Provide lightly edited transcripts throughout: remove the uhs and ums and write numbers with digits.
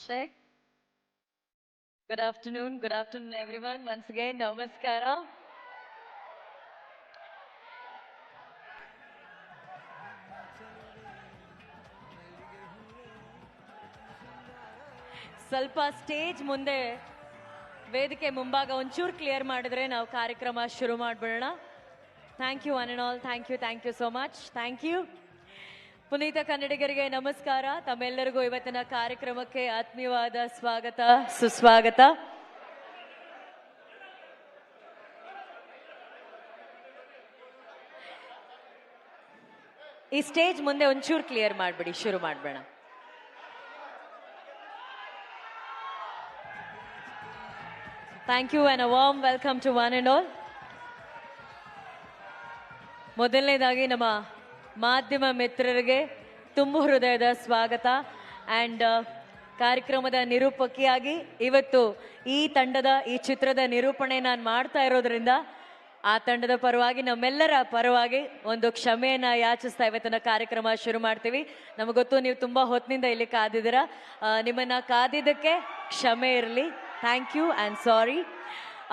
Check. Good afternoon everyone. Once again, namaskara. ಸ್ವಲ್ಪ stage ಮುಂದೆ ವೇದಿಕೆ ಮುಂಭಾಗ ಒಂಚೂರು ಕ್ಲಿಯರ್ ಮಾಡಿದ್ರೆ ನಾವು ಕಾರ್ಯಕ್ರಮ ಶುರು ಮಾಡ್ಬಿಡೋಣ. Thank you one and all. Thank you so much. Thank you. ಪುನೀತ ಕನ್ನಡಿಗರಿಗೆ ನಮಸ್ಕಾರ. ತಮ್ಮೆಲ್ಲರಿಗೂ ಇವತ್ತಿನ ಕಾರ್ಯಕ್ರಮಕ್ಕೆ ಆತ್ಮೀಯವಾದ ಸ್ವಾಗತ, ಸುಸ್ವಾಗತ. ಈ ಸ್ಟೇಜ್ ಮುಂದೆ ಒಂಚೂರು ಕ್ಲಿಯರ್ ಮಾಡ್ಬಿಡಿ, ಶುರು ಮಾಡ್ಬೇಡ. Thank you and a warm welcome to one and all. ಮೊದಲನೇದಾಗಿ ನಮ್ಮ ಮಾಧ್ಯಮ ಮಿತ್ರರಿಗೆ ತುಂಬ ಹೃದಯದ ಸ್ವಾಗತ. ಆ್ಯಂಡ್ ಕಾರ್ಯಕ್ರಮದ ನಿರೂಪಕಿಯಾಗಿ ಇವತ್ತು ಈ ಚಿತ್ರದ ನಿರೂಪಣೆ ನಾನು ಮಾಡ್ತಾ ಇರೋದ್ರಿಂದ ಆ ತಂಡದ ಪರವಾಗಿ, ನಮ್ಮೆಲ್ಲರ ಪರವಾಗಿ ಒಂದು ಕ್ಷಮೆಯನ್ನು ಯಾಚಿಸ್ತಾ ಇವತ್ತಿನ ಕಾರ್ಯಕ್ರಮ ಶುರು ಮಾಡ್ತೀವಿ. ನಮಗೊತ್ತು ನೀವು ತುಂಬ ಹೊತ್ತಿನಿಂದ ಇಲ್ಲಿ ಕಾದಿದ್ದೀರಾ. ನಿಮ್ಮನ್ನು ಕಾದಿದ್ದಕ್ಕೆ ಕ್ಷಮೆ ಇರಲಿ. Thank you and sorry.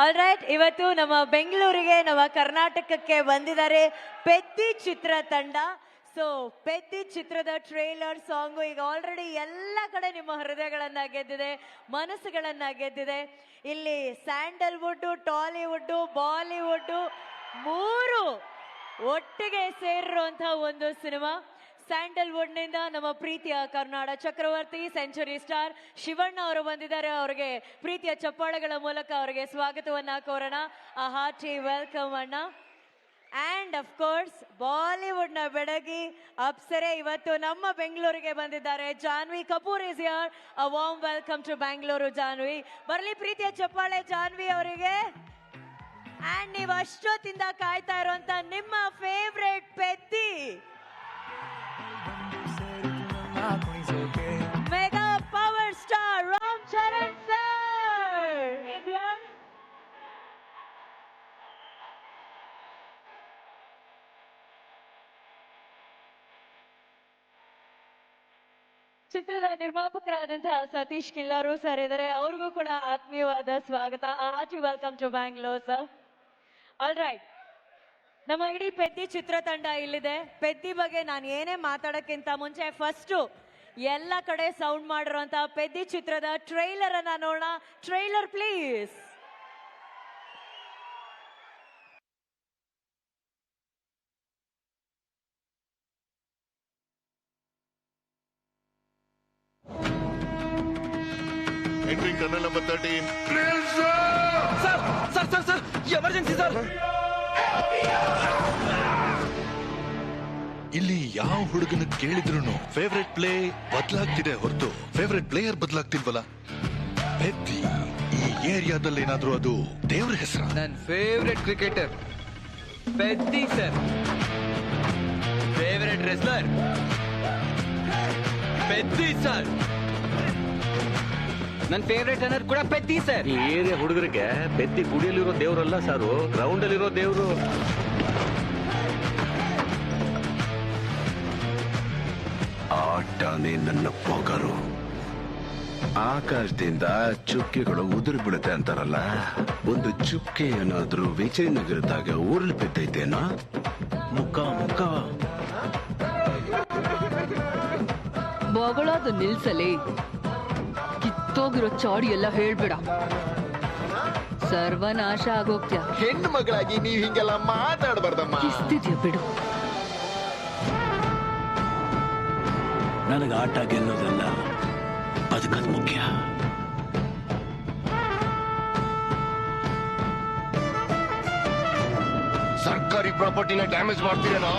All right, ಇವತ್ತು ನಮ್ಮ ಬೆಂಗಳೂರಿಗೆ, ನಮ್ಮ ಕರ್ನಾಟಕಕ್ಕೆ ಬಂದಿದ್ದಾರೆ ಪೆದ್ದಿ ಚಿತ್ರ ತಂಡ. ಸೊ ಪೆದ್ದಿ ಚಿತ್ರದ ಟ್ರೇಲರ್ ಸಾಂಗು ಈಗ ಆಲ್ರೆಡಿ ಎಲ್ಲ ಕಡೆ ನಿಮ್ಮ ಹೃದಯಗಳನ್ನ ಗೆದ್ದಿದೆ, ಮನಸ್ಸುಗಳನ್ನ ಗೆದ್ದಿದೆ. ಇಲ್ಲಿ ಸ್ಯಾಂಡಲ್ವುಡ್, ಟಾಲಿವುಡ್, ಬಾಲಿವುಡ್ ಮೂರು ಒಟ್ಟಿಗೆ ಸೇರಿರುವಂತಹ ಒಂದು ಸಿನಿಮಾ. ಸ್ಯಾಂಡಲ್ವುಡ್ ನಿಂದ ನಮ್ಮ ಪ್ರೀತಿಯ ಕರ್ನಾಡ ಚಕ್ರವರ್ತಿ, ಸೆಂಚುರಿ ಸ್ಟಾರ್ ಶಿವಣ್ಣ ಅವರು ಬಂದಿದ್ದಾರೆ. ಅವರಿಗೆ ಪ್ರೀತಿಯ ಚಪ್ಪಾಳೆಗಳ ಮೂಲಕ ಅವರಿಗೆ ಸ್ವಾಗತವನ್ನ ಕೋರೋಣ. ಆ ಹಾರ್ಟಿ ವೆಲ್ಕಮ್ ಅಣ್ಣ. ಅಂಡ್ ಅಫ್ ಕೋರ್ಸ್ ಬಾಲಿವುಡ್ ನ ಬೆಡಗಿ ಅಪ್ಸರೆ ಇವತ್ತು ನಮ್ಮ ಬೆಂಗಳೂರಿಗೆ ಬಂದಿದ್ದಾರೆ. Janhvi Kapoor is here. A warm welcome to Bangalore Janhvi. ಬರಲಿ ಪ್ರೀತಿಯ ಚಪ್ಪಾಳೆ ಜಾನ್ವಿ ಅವರಿಗೆ. ಅಂಡ್ ನೀವು ಅಷ್ಟೊತ್ತಿಂದ ಕಾಯ್ತಾ ಇರುವಂತ ನಿಮ್ಮ favourite Peddi mega power star Ram Charan sir. ಚಿತ್ರದ ನಿರ್ಮಾಪಕರಾದಂತಹ ಸತೀಶ್ ಕಿಲ್ಲಾರು ಸರ್ ಇದ್ದಾರೆ. ಅವ್ರಿಗೂ ಕೂಡ ಆತ್ಮೀಯವಾದ ಸ್ವಾಗತ. Hearty welcome to Bangalore sir. All right, ನಮ್ಮ ಇಡೀ ಪೆದ್ದಿ ಚಿತ್ರತಂಡ ಇಲ್ಲಿದೆ. ಪೆದ್ದಿ ಬಗ್ಗೆ ನಾನು ಏನೇ ಮಾತಾಡೋಕ್ಕಿಂತ ಮುಂಚೆ ಫಸ್ಟು ಎಲ್ಲ ಕಡೆ ಸೌಂಡ್ ಮಾಡಿರುವಂತಹ ಪೆದ್ದಿ ಚಿತ್ರದ ಟ್ರೈಲರ್ ಅನ್ನ ನೋಡೋಣ. Trailer please. Entering tunnel number 13. Sir emergency sir. ಇಲ್ಲಿ ಯಾವ ಹುಡುಗನ ಕೇಳಿದ್ರು ಫೇವ್ರೆಟ್ ಪ್ಲೇ ಬದಲಾಗ್ತಿದೆ ಹೊರತು ಫೇವ್ರೆಟ್ ಪ್ಲೇಯರ್ ಬದಲಾಗ್ತಿಲ್ವಲ್ಲ. ಪೆದ್ದಿ ಈ ಏರಿಯಾದಲ್ಲಿ ಏನಾದ್ರೂ ಅದು ದೇವ್ರ ಹೆಸರ? ನನ್ನ ಫೇವ್ರೆಟ್ ಕ್ರಿಕೆಟರ್ ಪೆದ್ದಿ ಸರ್. ಫೇವ್ರೆಟ್ ರೆಸ್ಲರ್ ಪೆದ್ದಿ ಸರ್. ನನ್ನ ಫೇವ್ರೆಟ್ ರನ್ನರ್ ಕೂಡ ಪೆದ್ದಿ ಸರ್. ಈ ಏರಿಯಾ ಹುಡುಗರಿಗೆ ಪೆದ್ದಿ ಗುಡಿಯಲ್ಲಿರೋ ದೇವ್ರಲ್ಲ ಸಾರು, ಗ್ರೌಂಡ್ ಅಲ್ಲಿರೋ ದೇವ್ರು. ಆಟನೇ ನನ್ನ ಪೊಗರು. ಆಕಾಶದಿಂದ ಚುಕ್ಕೆಗಳು ಉದುರು ಬಿಡುತ್ತೆ ಅಂತಾರಲ್ಲ, ಒಂದು ಚುಕ್ಕೆ ಏನಾದ್ರೂ ವಿಜಯನಗರದಾಗ ಉರುಳು ಬಿದ್ದೈತೇನೋ. ಮುಖ ಬಗಳಾದ ನಿಲ್ಸಲೇ. ಕಿತ್ತೋಗಿರೋ ಚಾಡಿ ಎಲ್ಲ ಹೇಳ್ಬೇಡ, ಸರ್ವನಾಶ ಆಗೋಗ್ತ್ಯಾ. ಹೆಣ್ಣು ಮಗಳಾಗಿ ನೀವ್ ಹಿಂಗೆಲ್ಲ ಮಾತಾಡಬಾರ್ದಮ್ಮ. ಕಿಸ್ತಿದ್ಯಾ ಬಿಡು. ನನಗೆ ಆಟ ಗೆಲ್ಲೋದಲ್ಲ, ಬದುಕದ್ ಮುಖ್ಯ. ಸರ್ಕಾರಿ ಪ್ರಾಪರ್ಟಿನ ಡ್ಯಾಮೇಜ್ ಮಾಡ್ತೀರೇನೋ?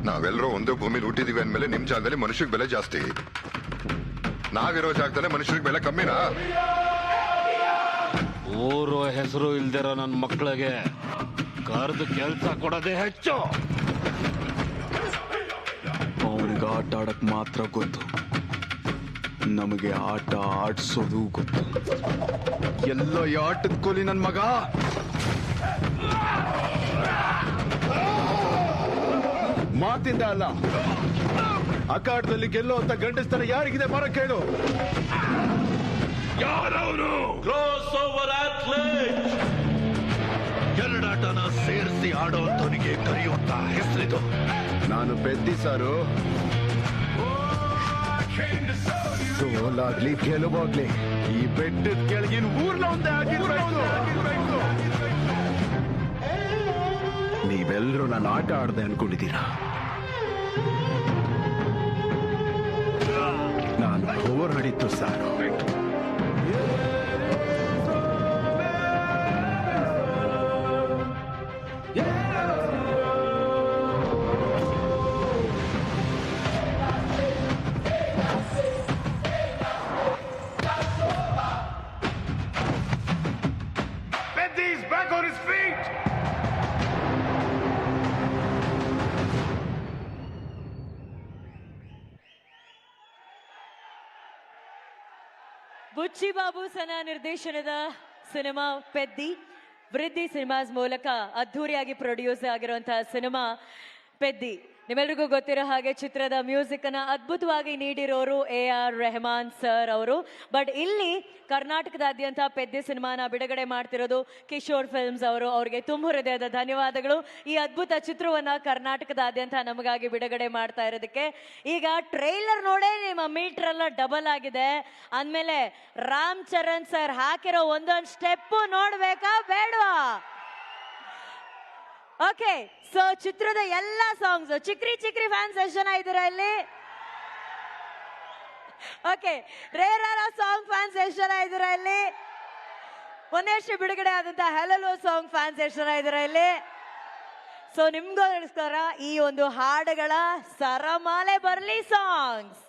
ನಾವೆಲ್ಲರೂ ಒಂದೇ ಭೂಮಿಲಿ ಹುಟ್ಟಿದೀವಿ ಅಂದ್ಮೇಲೆ ನಿಮ್ ಜಾಗದಲ್ಲಿ ಮನುಷ್ಯರಿಗೆ ಬೆಲೆ ಜಾಸ್ತಿ, ನಾವಿರೋ ಜಾಗದಲ್ಲಿ ಮನುಷ್ಯರಿಗೆ ಬೆಲೆ ಕಮ್ಮಿನಾ? ಊರು ಹೆಸರು ಇಲ್ದಿರೋ ನನ್ನ ಮಕ್ಕಳಿಗೆ ಕರೆದು ಕೆಲಸ ಕೊಡೋದೇ ಹೆಚ್ಚು. ಅವನಿಗೆ ಆಟ ಆಡಕ್ ಮಾತ್ರ ಗೊತ್ತು, ನಮಗೆ ಆಟ ಆಡ್ಸೋದು ಗೊತ್ತು. ಎಲ್ಲ ಈ ಆಟದ ಕೋಲಿ ನನ್ ಮಗ. ಮಾತಿಂದ ಅಲ್ಲ, ಅಖಾಡದಲ್ಲಿ ಗೆಲ್ಲೋ ಅಂತ ಗಂಡಸ್ತರ ಯಾರಿಗಿದೆ ಬರ ಕೇಳು. ಯಾರವನು? Cross over athlete. ಎರಡಾಟನ ಸೇರಿಸಿ ಆಡೋಂಥವನಿಗೆ ಕರೆಯುವಂತ ಹೆಸರಿದು. ನಾನು ಪೆದ್ದಿ ಸಾರು. ಸೋಲಾಗ್ಲಿ ಗೆಲುವಾಗ್ಲಿ ಈ ಬೆಟ್ಟದ ಕೆಳಗಿನ ಊರ್ನ ಒಂದೇ ಆಗಿರ್ಬೇಕು. ನೀವೆಲ್ಲರೂ ನಾನು ಆಟ ಆಡ್ದೆ ಅನ್ಕೊಂಡಿದ್ದೀರಾ. ನಾನು ಹೋರಾಡಿದ್ದು ಸಾರು. ಬುಚ್ಚಿ ಬಾಬು ಸನ ನಿರ್ದೇಶನದ ಸಿನಿಮಾ ಪೆದ್ದಿ ವೃದ್ಧಿ ಸಿನಿಮಾಸ್ ಮೂಲಕ ಅದ್ಧೂರಿಯಾಗಿ ಪ್ರೊಡ್ಯೂಸ್ ಆಗಿರುವಂತಹ ಸಿನಿಮಾ ಪೆದ್ದಿ. ನಿಮ್ಮೆಲ್ರಿಗೂ ಗೊತ್ತಿರೋ ಹಾಗೆ ಚಿತ್ರದ ಮ್ಯೂಸಿಕ್ ಅನ್ನ ಅದ್ಭುತವಾಗಿ ನೀಡಿರೋರು AR ರೆಹಮಾನ್ ಸರ್ ಅವರು. ಬಟ್ ಇಲ್ಲಿ ಕರ್ನಾಟಕದಾದ್ಯಂತ ಪೆದ್ದಿ ಸಿನಿಮಾನ ಬಿಡುಗಡೆ ಮಾಡ್ತಿರೋದು ಕಿಶೋರ್ ಫಿಲ್ಮ್ಸ್ ಅವರು. ಅವ್ರಿಗೆ ತುಂಬ ಹೃದಯದ ಧನ್ಯವಾದಗಳು ಈ ಅದ್ಭುತ ಚಿತ್ರವನ್ನ ಕರ್ನಾಟಕದಾದ್ಯಂತ ನಮಗಾಗಿ ಬಿಡುಗಡೆ ಮಾಡ್ತಾ ಇರೋದಕ್ಕೆ. ಈಗ ಟ್ರೈಲರ್ ನೋಡೇ ನಿಮ್ಮ ಮೀಟರ್ ಎಲ್ಲ ಡಬಲ್ ಆಗಿದೆ ಅಂದಮೇಲೆ ರಾಮ್ ಚರಣ್ ಸರ್ ಹಾಕಿರೋ ಒಂದೊಂದು ಸ್ಟೆಪ್ ನೋಡ್ಬೇಕಾ ಬೇಡವಾ? ಓಕೆ, ಸೊ ಚಿತ್ರದ ಎಲ್ಲ ಸಾಂಗ್ಸ್ ಚಿಕ್ರಿ ಚಿಕ್ರಿ ಫ್ಯಾನ್ಸ್ ಎಷ್ಟು ಜನ ಇದ್ದೀರಾ ಇಲ್ಲಿ? ಓಕೆ, ರೇರಾರ ಸಾಂಗ್ ಫ್ಯಾನ್ಸ್ ಎಷ್ಟು ಜನ ಇದ್ದೀರಾ ಇಲ್ಲಿ? ಮೊನ್ನೆಷ್ಟು ಬಿಡುಗಡೆ ಆದಂತ ಹೆಲೋ ಸಾಂಗ್ ಫ್ಯಾನ್ಸ್ ಎಷ್ಟು ಜನ ಇದ್ದೀರಾ ಇಲ್ಲಿ? ಸೊ ನಿಮ್ಗೋಸ್ಕರ ಈ ಒಂದು ಹಾಡುಗಳ ಸರಮಾಲೆ ಬರ್ಲಿ ಸಾಂಗ್ಸ್.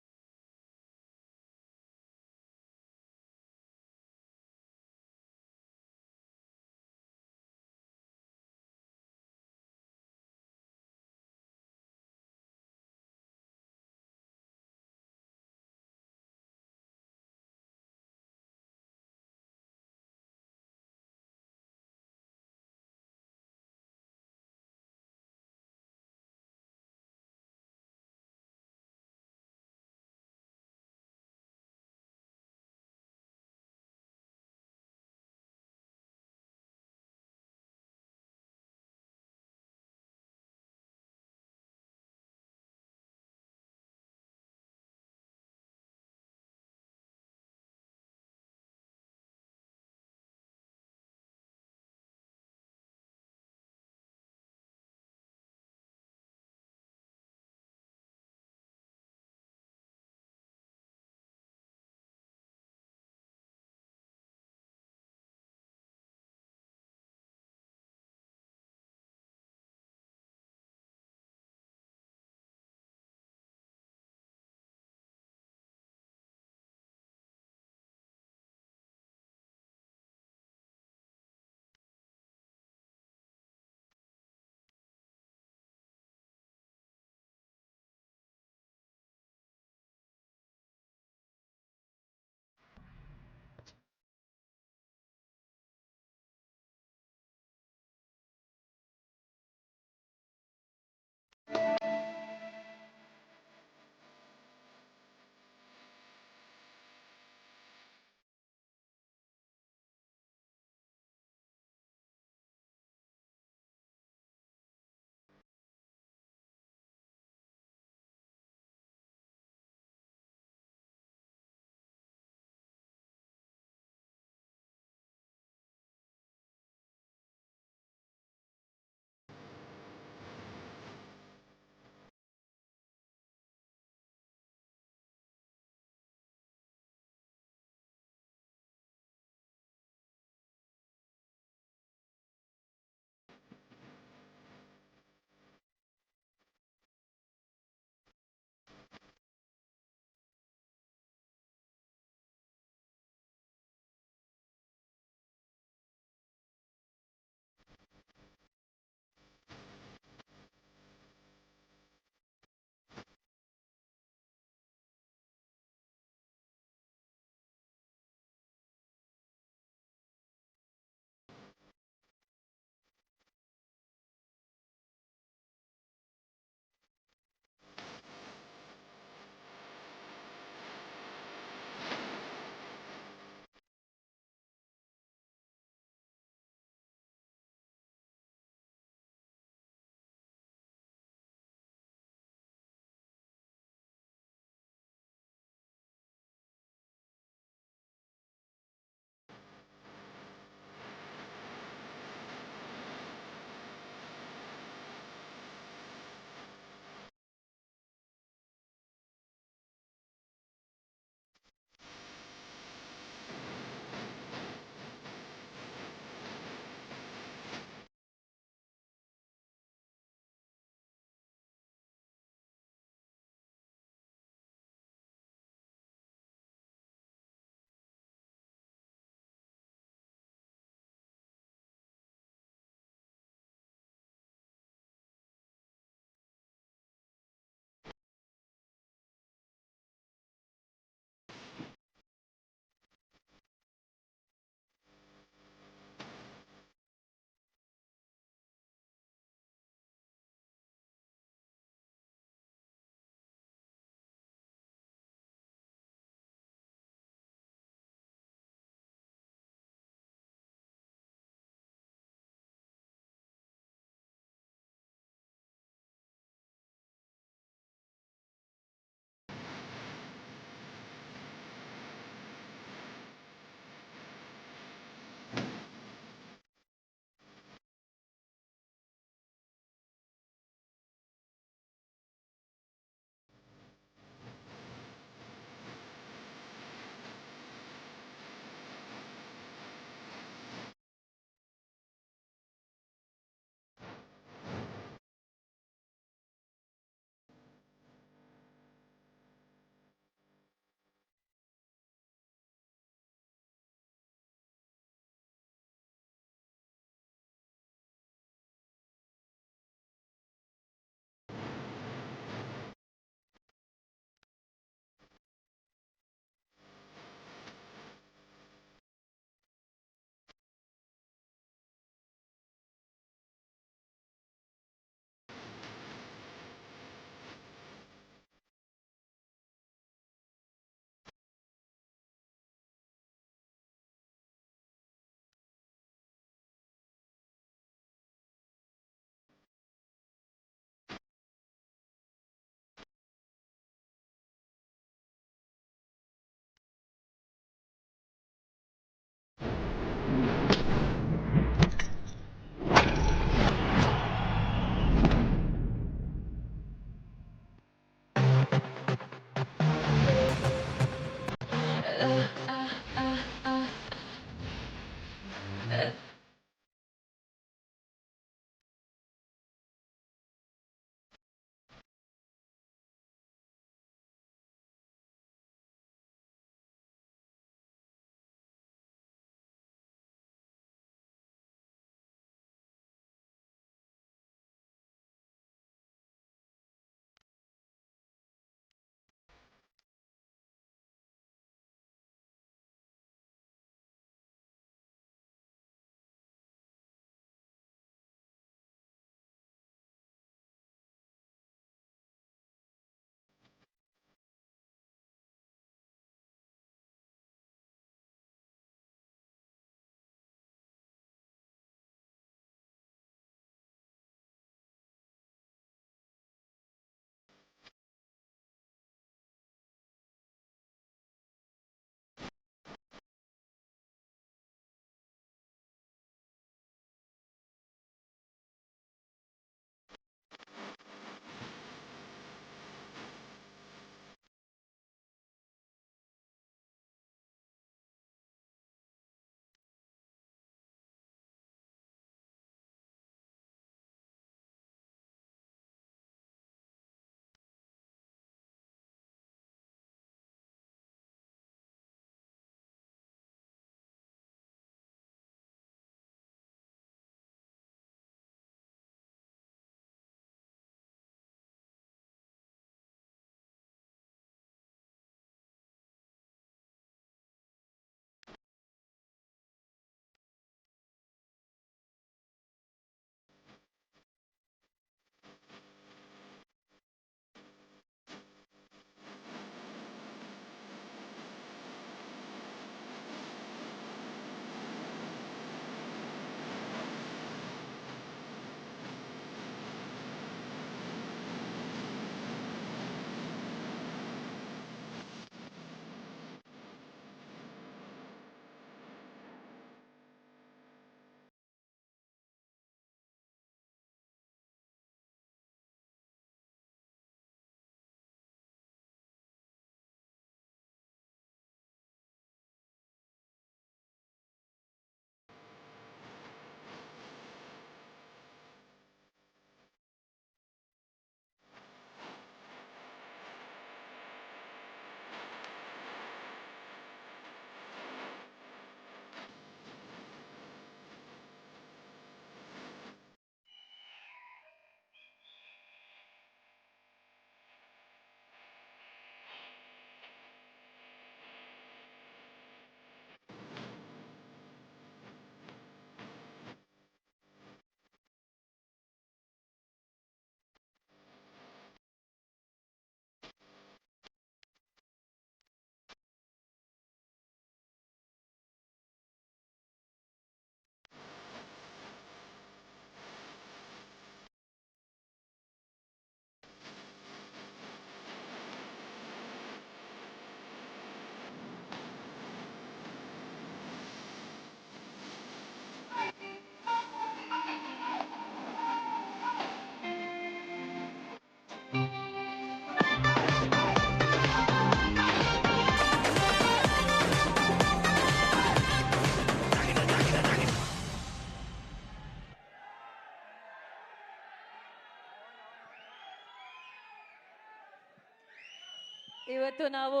ಇವತ್ತು ನಾವು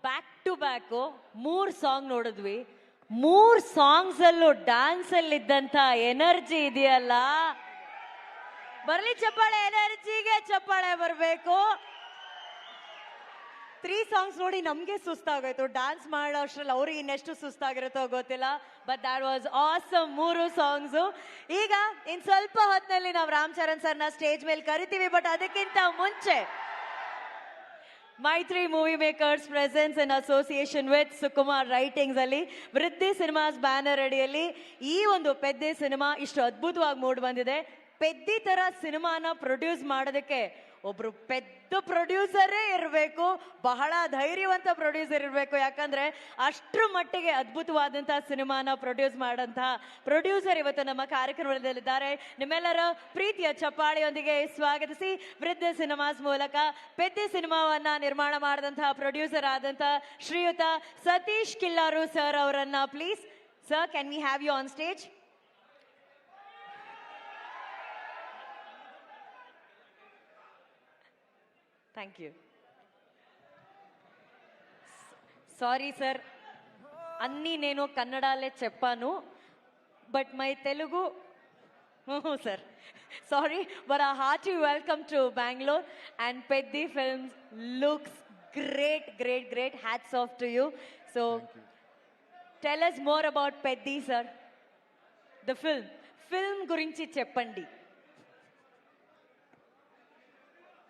ಬ್ಯಾಕ್ ಟು ಬ್ಯಾಕ್ 3 ಸಾಂಗ್ ನೋಡಿದ್ವಿ. 3 ಸಾಂಗ್ಸ್ ಅಲ್ಲೂ ಡ್ಯಾನ್ಸ್ ಅಲ್ಲಿ ಇದ್ದಂತ ಎನರ್ಜಿ ಇದೆಯಲ್ಲ, ಬರ್ಲಿ ಚಪ್ಪಾಳೆ, ಎನರ್ಜಿಗೆ ಚಪ್ಪಾಳೆ ಬರಬೇಕು. 3 ಸಾಂಗ್ಸ್ ನೋಡಿ ನಮ್ಗೆ ಸುಸ್ತಾಗೋಯ್ತು, ಡ್ಯಾನ್ಸ್ ಮಾಡೋ ಅಷ್ಟ್ರಲ್ಲಿ ಅವ್ರಿಗೆ ಇನ್ನೆಷ್ಟು ಸುಸ್ತಾಗಿರುತ್ತೋ ಗೊತ್ತಿಲ್ಲ. But that was awesome 3 songs. ಈಗ ಇನ್ ಸ್ವಲ್ಪ ಹೊತ್ತಿನಲ್ಲಿ ನಾವು ರಾಮ್ ಚರಣ್ ಸರ್ನ ಸ್ಟೇಜ್ ಮೇಲೆ ಕರಿತೀವಿ. ಬಟ್ ಅದಕ್ಕಿಂತ ಮುಂಚೆ ಮೈತ್ರಿ movie makers presence in association with Sukumar writings ಅಲ್ಲಿ ವೃದ್ಧಿ ಸಿನಿಮಾಸ್ ಬ್ಯಾನರ್ ಅಡಿಯಲ್ಲಿ ಈ ಒಂದು ಪೆದ್ದಿ ಸಿನಿಮಾ ಇಷ್ಟು ಅದ್ಭುತವಾಗಿ ಮೂಡ್ ಬಂದಿದೆ. ಪೆದ್ದಿ ತರ ಸಿನಿಮಾನ ಪ್ರೊಡ್ಯೂಸ್ ಮಾಡೋದಕ್ಕೆ ಒಬ್ರು ಪೆದ್ದ ಪ್ರೊಡ್ಯೂಸರೇ ಇರಬೇಕು, ಬಹಳ ಧೈರ್ಯವಂತ ಪ್ರೊಡ್ಯೂಸರ್ ಇರಬೇಕು. ಯಾಕಂದ್ರೆ ಅಷ್ಟ್ರ ಮಟ್ಟಿಗೆ ಅದ್ಭುತವಾದಂತಹ ಸಿನಿಮಾನ ಪ್ರೊಡ್ಯೂಸ್ ಮಾಡಂತಹ ಪ್ರೊಡ್ಯೂಸರ್ ಇವತ್ತು ನಮ್ಮ ಕಾರ್ಯಕ್ರಮದಲ್ಲಿದ್ದಾರೆ. ನಿಮ್ಮೆಲ್ಲರ ಪ್ರೀತಿಯ ಚಪ್ಪಾಳೆಯೊಂದಿಗೆ ಸ್ವಾಗತಿಸಿ ವೃದ್ಧ ಸಿನಿಮಾಸ್ ಮೂಲಕ ಪೆದ್ದಿ ಸಿನಿಮಾವನ್ನ ನಿರ್ಮಾಣ ಮಾಡಿದಂತಹ ಪ್ರೊಡ್ಯೂಸರ್ ಆದಂತಹ ಶ್ರೀಯುತ ಸತೀಶ್ ಕಿಲ್ಲಾರು ಸರ್ ಅವರನ್ನ please. Sir, can we have you on stage? Thank you. Sorry sir, అన్నీ నేను కన్నడాలే చెప్పాను, but my Telugu sir sorry. But a hearty welcome to Bangalore and Peddi Films looks great, great, great. Hats off to you. So tell us more about Peddi sir, the film గురించి చెప్పండి.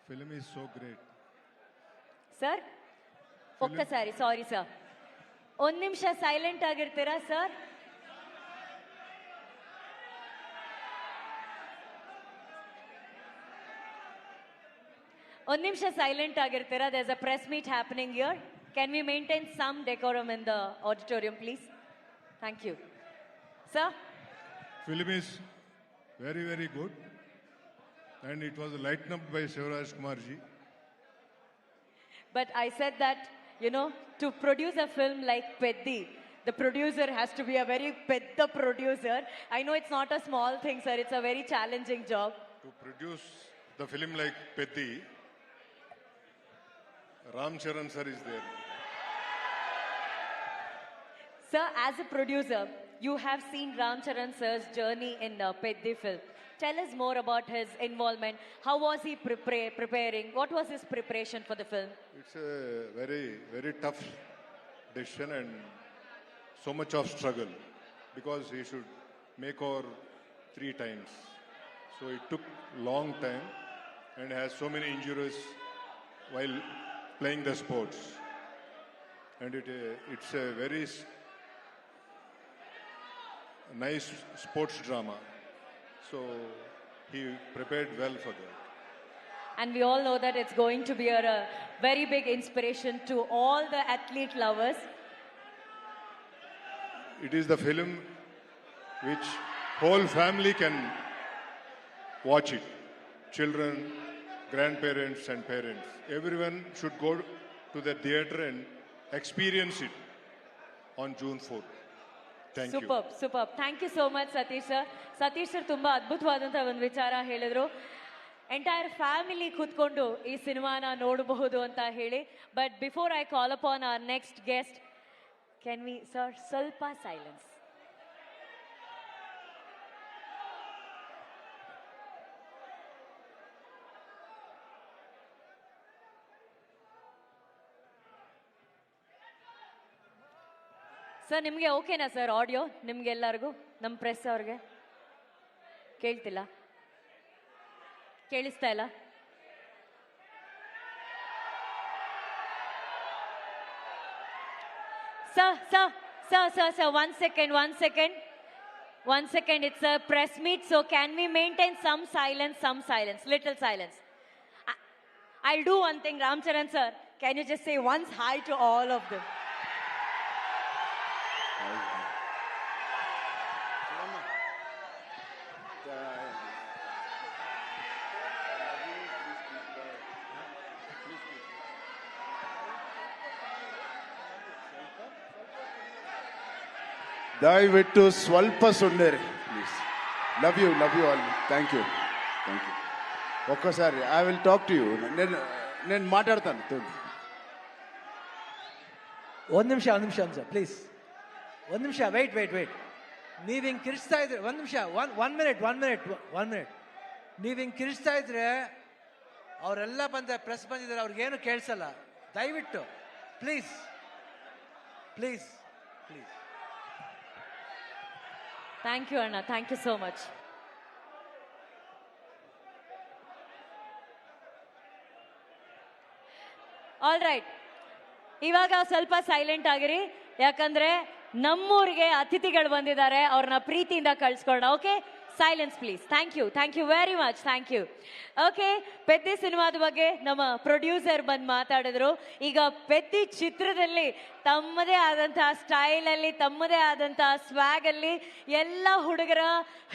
Film is so great. Sir, ಒಕ್ಕಸಾರಿ sorry sir, 1 ನಿಮಿಷ silent ಆಗಿರ್ತೀರಾ sir? ಒಂದು ನಿಮಿಷ silent ಆಗಿರ್ತೀರಾ? There is a press meet happening here. Can we maintain some decorum in the auditorium please? Thank you sir. Film is very, very good. And it was lightened up by Shivraj Kumar ji. But I said that, you know, to produce a film like Peddi, the producer has to be a very pedda producer. I know it's not a small thing, sir. It's a very challenging job. To produce the film like Peddi, Ram Charan sir is there. Sir, as a producer, you have seen Ram Charan sir's journey in Peddi film. Tell us more about his involvement. How was he preparing? What was his preparation for the film? It's a very, very tough decision and so much of struggle because he should make over 3 times. So it took long time and has so many injuries while playing the sports. And it's a very nice sports drama. So he prepared well for that. And we all know that it's going to be a very big inspiration to all the athlete lovers. It is the film which whole family can watch it. Children, grandparents and parents. Everyone should go to the theatre and experience it on June 4th. Thank you. Superb. Thank you so much, Satish sir. Satish sir ತುಂಬಾ ಅದ್ಭುತವಾದಂತಹ ಒಂದು ವಿಚಾರ ಹೇಳಿದ್ರು. Entire family ಕೂತ್ಕೊಂಡು ಈ ಸಿನಿಮಾನ ನೋಡಬಹುದು ಅಂತ ಹೇಳಿ. But before I call upon hour next guest, can we sir ಸ್ವಲ್ಪ ಸೈಲೆನ್ಸ್? ಸರ್, ನಿಮಗೆ ಓಕೆನಾ ಸರ್ ಆಡಿಯೋ? ನಿಮ್ಗೆಲ್ಲರಿಗೂ, ನಮ್ಮ ಪ್ರೆಸ್ ಅವ್ರಿಗೆ ಕೇಳ್ತಿಲ್ಲ, ಕೇಳಿಸ್ತಾ ಇಲ್ಲ? Sir, one second, it's a press meet, so can we maintain some silence, little silence? I'll do one thing, Ram Charan sir, can you just say once hi to all of them? ದಯವಿಟ್ಟು ಸ್ವಲ್ಪ ಸುಮ್ಮನೆ please. Love you all. Thank you. ಒಕ್ಕಸಾರಿ I will talk to you. నేను మాట్లాడతాను. ಒಂದು ನಿಮಿಷ please ಒಂದು ನಿಮಿಷ ವೆಯ್ಟ್ ನೀವು ಹಿಂಗೆ ಕಿರಿಸ್ತಾ ಇದ್ರೆ ಒಂದು ನಿಮಿಷ ಒನ್ ಮಿನಿಟ್ ನೀವು ಹಿಂಗೆ ಕಿರಿಸ್ತಾ ಇದ್ರೆ ಅವರೆಲ್ಲ ಪ್ರೆಸ್ ಬಂದಿದ್ದಾರೆ, ಅವ್ರಿಗೇನು ಕೇಳಿಸಲ್ಲ. ದಯವಿಟ್ಟು ಪ್ಲೀಸ್. ಥ್ಯಾಂಕ್ ಯು ಅಣ್ಣ, thank you so much. All right, ಇವಾಗ ಸ್ವಲ್ಪ ಸೈಲೆಂಟ್ ಆಗಿರಿ, ಯಾಕಂದ್ರೆ ನಮ್ಮೂರಿಗೆ ಅತಿಥಿಗಳು ಬಂದಿದ್ದಾರೆ, ಅವ್ರನ್ನ ಪ್ರೀತಿಯಿಂದ ಕಳ್ಸ್ಕೊಳ್ಳೋಣ. Okay, silence please. Thank you very much. Thank you. Okay, Peddi ಸಿನಿಮಾದ ಬಗ್ಗೆ ನಮ್ಮ ಪ್ರೊಡ್ಯೂಸರ್ ಬಂದು ಮಾತಾಡಿದ್ರು. ಈಗ ಪೆದ್ದಿ ಚಿತ್ರದಲ್ಲಿ ತಮ್ಮದೇ ಆದಂತಹ ಸ್ಟೈಲಲ್ಲಿ, ತಮ್ಮದೇ ಆದಂತಹ ಸ್ವ್ಯಾಗಲ್ಲಿ ಎಲ್ಲ ಹುಡುಗರ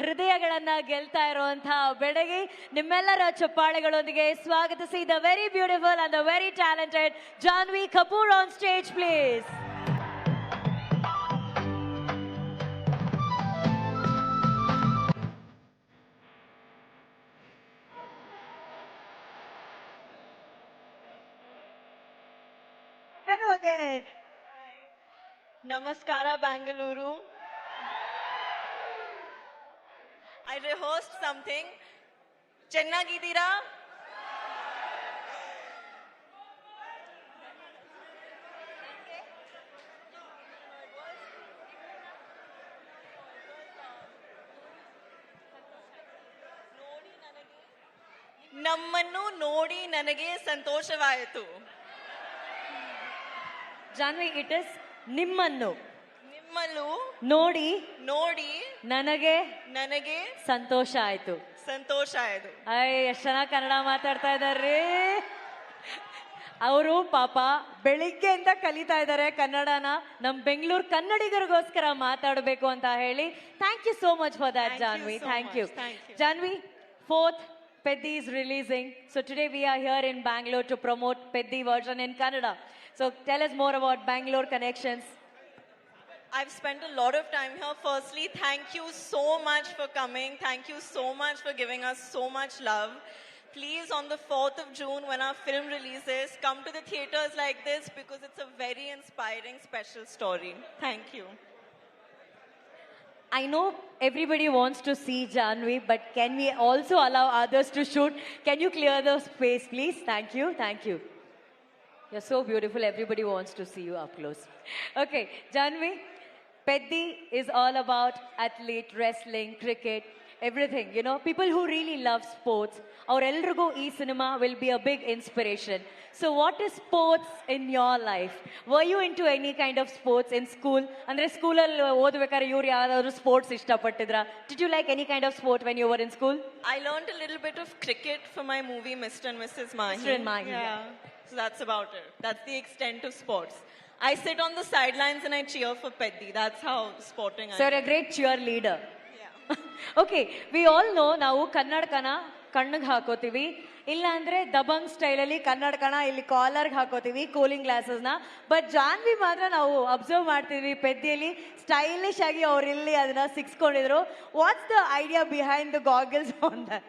ಹೃದಯಗಳನ್ನ ಗೆಲ್ತಾ ಇರುವಂತಹ ಬೆಡಗಿ ನಿಮ್ಮೆಲ್ಲರ ಚಪ್ಪಾಳೆಗಳೊಂದಿಗೆ ಸ್ವಾಗತಿಸಿ the very beautiful and the very talented Janhvi Kapoor on stage please. Namaskara, Bangalore. I rehearsed something. Chennagidira? ನಮ್ಮನ್ನು ನೋಡಿ ನನಗೆ ಸಂತೋಷವಾಯಿತು. ಜಾನ್ವಿ, ಇಟ್ ಇಸ್ ನಿಮ್ಮನ್ನು ನೋಡಿ ನನಗೆ ಸಂತೋಷ ಆಯ್ತು. ಎಷ್ಟು ಚೆನ್ನಾಗಿ ಕನ್ನಡ ಮಾತಾಡ್ತಾ ಇದಾರ್ರಿ ಅವರು. ಪಾಪ ಬೆಳಿಗ್ಗೆಯಿಂದ ಕಲಿತಾ ಇದ್ದಾರೆ ಕನ್ನಡನ, ನಮ್ ಬೆಂಗಳೂರು ಕನ್ನಡಿಗರಿಗೋಸ್ಕರ ಮಾತಾಡಬೇಕು ಅಂತ ಹೇಳಿ. Thank you so much for that Janhvi. Thank you Janhvi. 4th Peddi is releasing, so today we are here in Bangalore to promote Peddi version in Kannada. So tell us more about Bangalore connections. I've spent a lot of time here. Firstly, thank you so much for coming. Thank you so much for giving us so much love. Please, on the 4th of June, when our film releases, come to the theaters like this because it's a very inspiring, special story. Thank you. I know everybody wants to see Janvi, but can we also allow others to shoot? Can you clear the space, please? Thank you. You're so beautiful. Everybody wants to see you up close. Okay, Janvi, Peddi is all about athlete, wrestling, cricket, everything. You know, people who really love sports. Our Elrugo E cinema will be a big inspiration. So what is sports in your life? Were you into any kind of sports in school? Andre school alli odbekare iವರು ಯಾರಾದರೂ sports ಇಷ್ಟಪಟ್ಟಿದ್ರಾ? Did you like any kind of sport when you were in school? I learned a little bit of cricket for my movie Mr. and Mrs. Mahi. Mr. and Mahi. Yeah. So that's about it. That's the extent of sports. I sit on the sidelines and I cheer for Peddi. That's how sporting I am. So you're a great cheerleader. Yeah. Okay, we all know ನಾವು ಕನ್ನಡಕನ ಕಣ್ಣಿಗೆ ಹಾಕೋತೀವಿ, ಇಲ್ಲ ಅಂದ್ರೆ ದಬಂಗ್ ಸ್ಟೈಲಲ್ಲಿ ಕನ್ನಡಕನ ಇಲ್ಲಿ ಕಾಲರ್ಗೆ ಹಾಕೋತೀವಿ, cooling ಗ್ಲಾಸಸ್ನ. But Janhvi ಮಾತ್ರ ನಾವು observe ಮಾಡ್ತೀವಿ ಪೆದ್ದಿಯಲ್ಲಿ stylish ಆಗಿ ಅವ್ರು ಇಲ್ಲಿ ಅದನ್ನ ಸಿಕ್ಸ್ಕೊಂಡಿದ್ರು. What's the idea behind the goggles on that?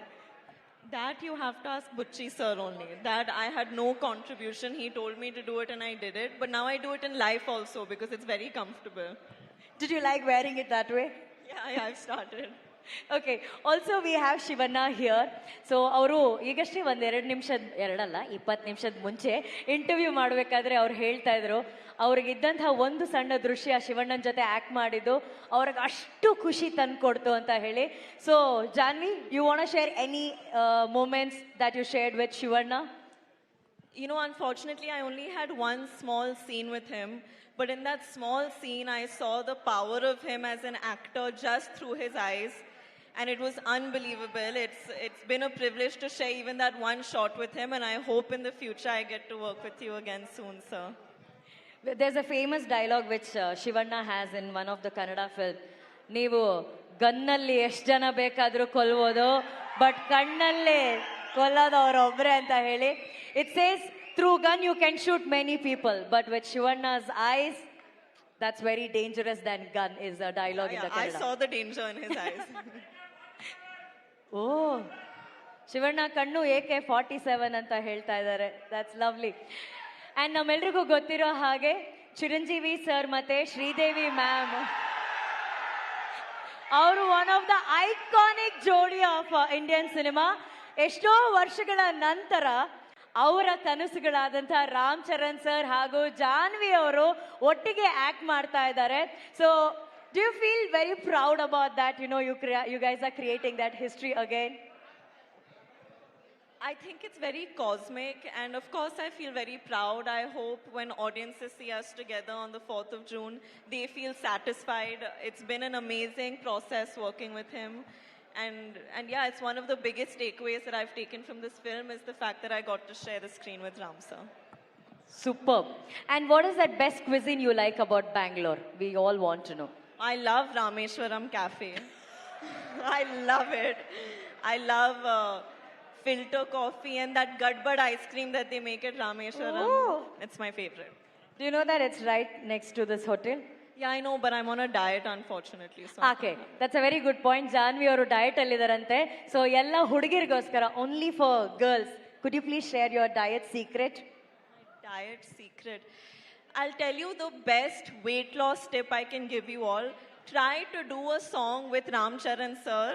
That you have to ask Butchi sir only. That I had no contribution. He told me to do it and I did it. But now I do it in life also because it's very comfortable. Did you like wearing it that way? Yeah, I've started. Okay, also we have Shivanna here. So ಅವರು ಈಗಷ್ಟೇ ಒಂದು 20 ನಿಮಿಷದ ಮುಂಚೆ interview ಮಾಡಬೇಕಾದ್ರೆ ಅವ್ರು ಹೇಳ್ತಾ ಇದ್ರು ಅವ್ರಿಗಿದ್ದಂತಹ ಒಂದು ಸಣ್ಣ ದೃಶ್ಯ ಶಿವಣ್ಣನ ಜೊತೆ ಆಕ್ಟ್ ಮಾಡಿದ್ದು ಅವ್ರಿಗೆ ಅಷ್ಟು ಖುಷಿ ತಂದ್ಕೊಡ್ತು ಅಂತ ಹೇಳಿ. So Janhvi, you want to share any moments that you shared with Shivanna? You know, unfortunately, I only had one small scene with him. But in that small scene, I saw the power of him as an actor just through his eyes. And it was unbelievable. It's been a privilege to share even that one shot with him. And I hope in the future I get to work with you again soon, sir. There's a famous dialogue which Shivanna has in one of the Kannada film. ನೀವು ಗನ್ನಲ್ಲಿ ಎಷ್ಟು ಜನ ಬೇಕಾದರೂ ಕೊಲ್ಬೋದು, but ಕಣ್ಣಲ್ಲಿ ಕೊಲ್ಲೋದು ಅವರೊಬ್ಬರೇ ಅಂತ ಹೇಳಿ. It says, through gun you can shoot many people, but with Shivanna's eyes, that's very dangerous than gun is a dialogue in the Kannada. I saw the danger in his eyes. Oh, Shivanna ಕಣ್ಣು AK-47 ಅಂತ ಹೇಳ್ತಾ ಇದ್ದಾರೆ. That's lovely. And ನಮ್ಮೆಲ್ರಿಗೂ ಗೊತ್ತಿರೋ ಹಾಗೆ Chiranjeevi sir ಮತ್ತೆ Sridevi ma'am ಅವರು one of the iconic ಜೋಡಿ of Indian cinema. ಎಷ್ಟೋ ವರ್ಷಗಳ ನಂತರ ಅವರ ಕನಸುಗಳಾದಂಥ ರಾಮ್ ಚರಣ್ ಸರ್ ಹಾಗೂ ಜಾನ್ವಿ ಅವರು ಒಟ್ಟಿಗೆ ಆಕ್ಟ್ ಮಾಡ್ತಾ ಇದ್ದಾರೆ. So do you feel very proud about that? You guys are creating that history again. I think it's very cosmic, and of course I feel very proud. I hope when audiences see us together on the 4th of June, they feel satisfied. It's been an amazing process working with him. And yeah, it's one of the biggest takeaways that I've taken from this film is the fact that I got to share the screen with Ram sir. Superb. And what is that best cuisine you like about Bangalore? We all want to know. I love Rameshwaram Cafe. I love it. I love filter coffee and that Gadbad ice cream that they make at Rameshwaram. Oh. It's my favorite. Do you know that it's right next to this hotel? Yeah, I know, but I'm on a diet, unfortunately. So. Okay, that's a very good point. Janvi ಅವರು diet ಅಲ್ಲಿ ಇದಾರಂತೆ. So ಎಲ್ಲ ಹುಡುಗಿರಿಗೋಸ್ಕರ, only for girls. Could you please share your diet secret? My diet secret. I'll tell you the best weight loss tip I can give you all. Try to do a song with Ram Charan sir.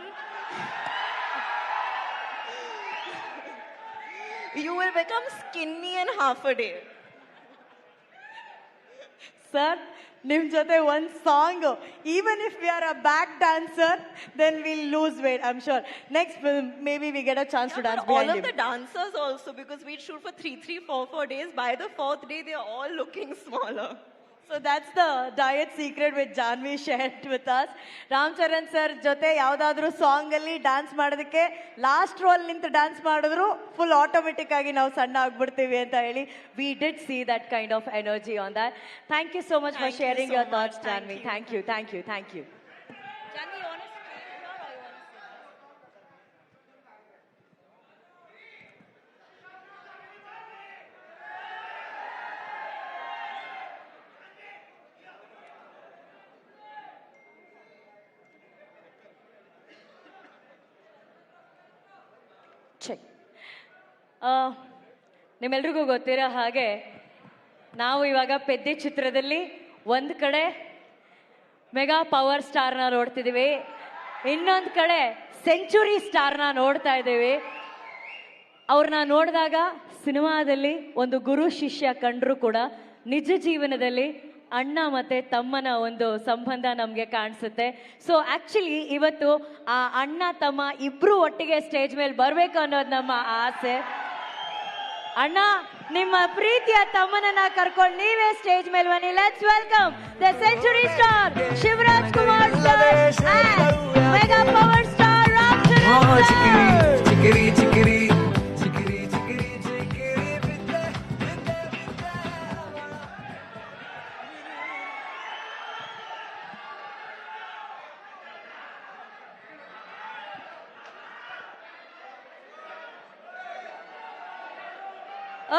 You will become skinny in half a day. Sir, ನಿಮ್ ಜೊತೆ ಒಂದ್ song, even if we are a back dancer, then we'll lose weight, I'm sure. Next film, maybe we get a chance to dance behind all of him. the dancers also, because we shoot for 3, 4 days. By the 4th day, they are all looking smaller. So that's the diet secret which Janvi shared with us. Ram Charan sir ಜೊತೆ ಯಾವ್ದಾದ್ರು song ಅಲ್ಲಿ dance ಮಾಡೋದಕ್ಕೆ last row ನಿಂತು dance ಮಾಡಿದ್ರು full automatic ಆಗಿ ನಾವು ಸಣ್ಣ ಆಗ್ಬಿಡ್ತೀವಿ ಅಂತ ಹೇಳಿ we did see that kind of energy on that. Thank you so much for sharing your thoughts, Janhvi. Thank you, thank you, thank you. Check. ನಿಮ್ಮೆಲ್ರಿಗೂ ಗೊತ್ತಿರೋ ಹಾಗೆ ನಾವು ಇವಾಗ ಪೆದ್ದಿ ಚಿತ್ರದಲ್ಲಿ ಒಂದು ಕಡೆ ಮೆಗಾ ಪವರ್ ಸ್ಟಾರ್ನ ನೋಡ್ತಿದ್ದೀವಿ, ಇನ್ನೊಂದು ಕಡೆ ಸೆಂಚುರಿ ಸ್ಟಾರ್ನ ನೋಡ್ತಾ ಇದ್ದೀವಿ. ಅವ್ರನ್ನ ನೋಡಿದಾಗ ಸಿನಿಮಾದಲ್ಲಿ ಒಂದು ಗುರು ಶಿಷ್ಯ ಕಂಡ್ರು ಕೂಡ ನಿಜ ಜೀವನದಲ್ಲಿ ಅಣ್ಣ ಮತ್ತೆ ತಮ್ಮನ ಒಂದು ಸಂಬಂಧ ನಮಗೆ ಕಾಣಿಸುತ್ತೆ. ಸೊ ಆಕ್ಚುಲಿ ಇವತ್ತು ಆ ಅಣ್ಣ ತಮ್ಮ ಇಬ್ರು ಒಟ್ಟಿಗೆ ಸ್ಟೇಜ್ ಮೇಲೆ ಬರ್ಬೇಕು ಅನ್ನೋದು ನಮ್ಮ ಆಸೆ. ಅಣ್ಣ, ನಿಮ್ಮ ಪ್ರೀತಿಯ ತಮ್ಮನನ್ನ ಕರ್ಕೊಂಡು ನೀವೇ ಸ್ಟೇಜ್ ಮೇಲೆ ಬನ್ನಿ. Let's welcome the century star Shivaraj Kumar sir and mega power star Ram Charan sir. Chikiri Chikiri